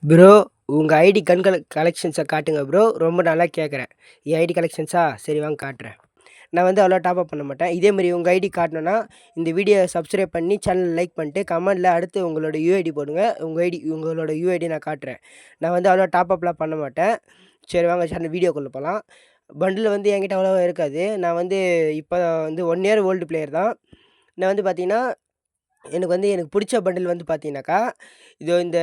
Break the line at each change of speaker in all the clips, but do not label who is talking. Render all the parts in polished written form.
Bro உங்கள் ID கலெக்ஷன்ஸை காட்டுங்க bro. ரொம்ப நல்லா கேட்குறேன். என் ஐடி கலெக்ஷன்ஸா? சரி வாங்க காட்டுறேன். நான் வந்து அவ்வளோ டாப் அப் பண்ண மாட்டேன். இதேமாரி உங்கள் ஐடி காட்டணுன்னா இந்த வீடியோ சப்ஸ்கிரைப் பண்ணி சேனல் லைக் பண்ணிட்டு கமெண்ட்டில் அடுத்து உங்களோட யூஐடி போடுங்க. உங்களோட யூஐடி நான் காட்டுறேன். நான் வந்து அவ்வளோ டாப் அப்லாம் பண்ண மாட்டேன். சரி வாங்க சேனல் வீடியோக்குள்ளே போகலாம். பண்டில் வந்து என்கிட்ட அவ்வளோவா இருக்காது. நான் வந்து இப்போ வந்து 1 இயர் ஓல்டு பிளேயர் தான். நான் வந்து பார்த்தீங்கன்னா எனக்கு பிடிச்ச பண்டில் வந்து பார்த்தீங்கன்னாக்கா, இந்த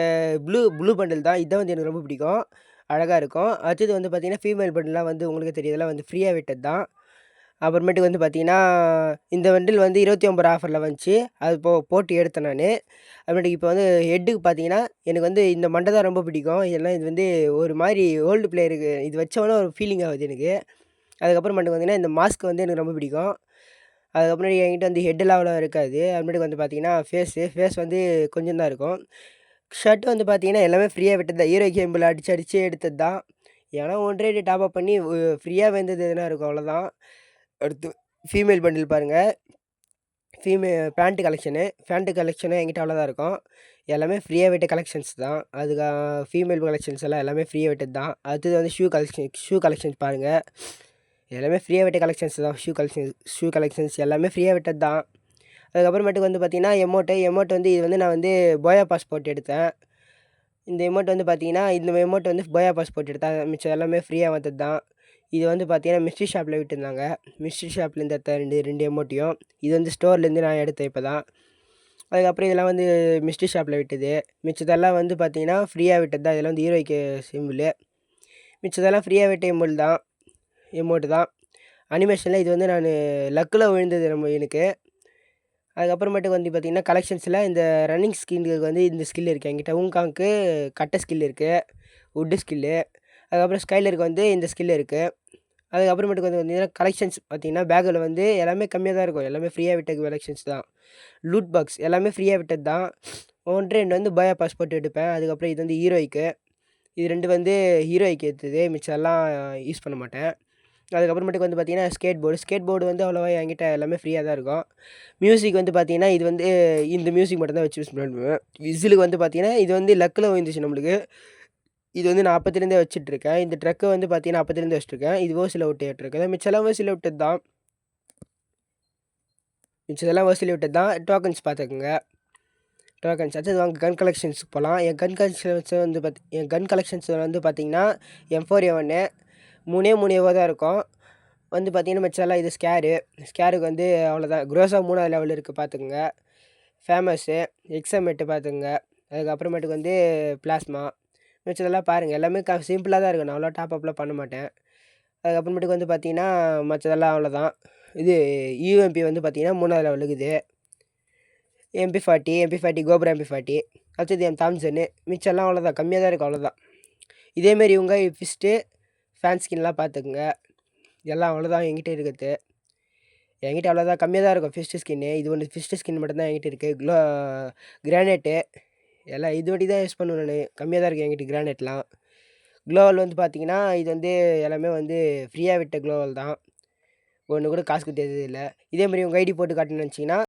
ப்ளூ ப்ளூ பண்டில் தான். இதான் வந்து எனக்கு ரொம்ப பிடிக்கும். அழகா இருக்கும். அடுத்தது வந்து பார்த்தீங்கன்னா, ஃபீமேல் பண்டில்லாம் வந்து உங்களுக்கே தெரியும். இதெல்லாம் வந்து ஃப்ரீயா விட்டது தான். அப்புறமேட்டுக்கு வந்து பார்த்தீங்கன்னா, இந்த பண்டில் வந்து 29 ஆஃபர்ல வந்துச்சு. அது போட்டு எடுத்தேன் நானு. அப்புறமேட்டுக்கு இப்போ வந்து ஹெட்டுக்கு பார்த்தீங்கன்னா, எனக்கு வந்து இந்த மண்டை தான் ரொம்ப பிடிக்கும். இது வந்து ஒரு மாரி ஓல்டு பிளேயருக்கு இது வச்சோனே ஒரு ஃபீலிங் ஆகுது எனக்கு. அதுக்கப்புறமேட்டுக்கு பார்த்தீங்கன்னா, இந்த மாஸ்க் வந்து எனக்கு ரொம்ப பிடிக்கும். அதுக்கப்புறம் என்கிட்ட வந்து ஹெட்டெல்லாம் அவ்வளோவா இருக்காது. அப்புறமேட்டுக்கு வந்து பார்த்தீங்கன்னா, ஃபேஸ் வந்து கொஞ்சம் தான் இருக்கும். ஷர்ட் வந்து பார்த்தீங்கன்னா, எல்லாமே ஃப்ரீயா விட்டது தான். ஹீரோ கேம்பில் அடிச்சு அடிச்சு எடுத்தது தான். ஏன்னா 1 ரேட் டாப் அப் பண்ணி ஃப்ரீயா வந்தது எதுனா இருக்கும் அவ்வளோதான். அடுத்து ஃபீமேல் பண்டில் பாருங்க. பேண்ட் கலெக்ஷனும் என்கிட்ட அவ்வளோதான் இருக்கும். எல்லாமே ஃப்ரீயா விட்ட கலெக்ஷன்ஸ் தான். ஃபீமேல் கலெக்ஷன்ஸ் எல்லாம் எல்லாமே ஃப்ரீயா விட்டது தான். அடுத்தது வந்து ஷூ கலெக்ஷன்ஸ் பாருங்க. எல்லாமே ஃப்ரீயா விட்ட கலெக்ஷன்ஸ் தான். ஷூ கலெக்ஷன்ஸ் எல்லாமே ஃப்ரீயா விட்டது தான். அதுக்கப்புறமேட்டுக்கு வந்து பார்த்தீங்கன்னா, எமோட் வந்து இது வந்து நான் வந்து போயா பாஸ் போட்டு எடுத்தேன். இந்த எமோட் வந்து பார்த்தீங்கன்னா, இந்த எமோட் வந்து போயா பாஸ் போட்டு எடுத்தேன். மிச்சம் எல்லாமே ஃப்ரீயா வந்தது தான். இது வந்து பார்த்தீங்கன்னா, மிஸ்ட்ரி ஷாப்பில் விட்டுருந்தாங்க. மிஸ்ட்ரி ஷாப்லேருந்து எடுத்த 2 எமோட்டையும். இது வந்து ஸ்டோர்லேருந்து நான் எடுத்தேன் இப்போ தான். அதுக்கப்புறம் இதெல்லாம் வந்து மிஸ்ட்ரி ஷாப்பில் விட்டது. மிச்சதெல்லாம் வந்து பார்த்தீங்கன்னா, ஃப்ரீயா விட்டது தான். இதெல்லாம் வந்து ஹீரோய்க்கு சிம்பிளு. மிச்சதெல்லாம் ஃப்ரீயா விட்ட எமோட்டு தான். அனிமேஷனில் இது வந்து நான் லக்கில் விழுந்தது எனக்கு. அதுக்கப்புறமேட்டுக்கு வந்து பார்த்தீங்கன்னா, கலெக்ஷன்ஸில் இந்த ரன்னிங் ஸ்கின்னுக்கு வந்து இந்த ஸ்கில் இருக்குது என்கிட்ட. ஊங்காங்க்கு கட்ட ஸ்கில் இருக்குது. Wood skill. அதுக்கப்புறம் ஸ்கைலருக்கு வந்து இந்த ஸ்கில் இருக்குது. அதுக்கப்புறமேட்டுக்கு வந்து பார்த்தீங்கன்னா, கலெக்ஷன்ஸ் பார்த்தீங்கன்னா, பேக்கில் வந்து எல்லாமே கம்மியாக தான் இருக்கும். எல்லாமே ஃப்ரீயாக விட்ட கலெக்ஷன்ஸ் தான். லூட் பாக்ஸ் எல்லாமே ஃப்ரீயாக விட்டது தான். 1, 2 வந்து போயா பாஸ் போட்டு எடுப்பேன். அதுக்கப்புறம் இது வந்து ஹீரோய்க்கு. இது 2 வந்து ஹீரோய்க்கு ஏற்றது. மிச்சம் எல்லாம் யூஸ் பண்ண மாட்டேன். அதுக்கப்புறமேட்டுக்கு வந்து பார்த்தீங்கன்னா, ஸ்கேட் போர்டு வந்து அவ்வளோவா என்கிட்ட எல்லாமே ஃப்ரீயாக தான் இருக்கும். மியூசிக் வந்து பார்த்தீங்கன்னா, இது வந்து இந்த மியூசிக் மட்டும் தான் வச்சு யூஸ் பண்ணுவேன். விசிலுக்கு வந்து பார்த்தீங்கன்னா, இது வந்து லக்கில் விழுந்துச்சு நம்மளுக்கு. இது வந்து நான் அப்பத்துலேருந்தே வச்சுட்ருக்கேன். இந்த ட்ரக்கு வந்து பார்த்தீங்கன்னா, அப்பத்துலேருந்தே வச்சுட்ருக்கேன். இது ஓசில விட்டு ஏற்றிருக்கேன். மிச்சம்லாம் ஓசில விட்டது தான். மிச்சதெல்லாம் ஓசில விட்டது தான். டோக்கன்ஸ் பார்த்துக்கங்க. அடுத்தது வாங்க கன் கலெக்ஷன்ஸுக்கு போகலாம். என் கன் கலெக்ஷன்ஸ் வந்து பார்த்தீங்கன்னா, M4A1 3 எவோ தான் இருக்கும். வந்து பார்த்தீங்கன்னா, மிச்சம்லாம் இது ஸ்கேருக்கு வந்து அவ்வளோதான். குரோஸா 3வது லெவல் இருக்குது பார்த்துக்கங்க. ஃபேமஸ்ஸு, எக்ஸாமெட்டு பார்த்துக்கங்க. அதுக்கப்புறமேட்டுக்கு வந்து பிளாஸ்மா. மிச்சதெல்லாம் பாருங்கள். எல்லாமே சிம்பிளாக தான் இருக்கும். நான் அவ்வளோ டாப் அப்லாம் பண்ண மாட்டேன். அதுக்கப்புறமேட்டுக்கு வந்து பார்த்தீங்கன்னா, மற்றதெல்லாம் அவ்வளோதான். இது யூஎம்பி வந்து பார்த்தீங்கன்னா 3வது லெவல் இருக்குது. MP40 cobra MP40. அடுத்தது என் தாம்சனு. மிச்சம்லாம் அவ்வளோதான். கம்மியாக தான் இருக்கும் அவ்வளோதான். இதேமாரி உங்கள் ஃபிஸ்ட்டு, ஃபேன் ஸ்கின்லாம் பார்த்துக்குங்க. எல்லாம் அவ்வளோதான் என்கிட்ட இருக்கிறது. என்கிட்ட அவ்வளோதான் கம்மியாக தான் இருக்கும் ஃபிஸ்ட்டு ஸ்கின்னு. இது ஒன்று ஃபிஸ்ட்டு ஸ்கின் மட்டும் தான் என்கிட்ட இருக்குது. கிரானைட்டு எல்லாம் இது வாட்டி தான் யூஸ் பண்ணுவேன் நான். கம்மியாக தான் இருக்குது என்கிட்ட கிரானைட்லாம். க்ளோவால் வந்து பார்த்தீங்கன்னா, இது வந்து எல்லாமே வந்து ஃப்ரீயாக விட்ட க்ளோவால் தான். ஒன்று கூட காசு குடுத்தது இல்ல. இதேமாரி உங்கள் ஐடி போட்டு காட்டணும்னு நெனச்சிங்கன்னா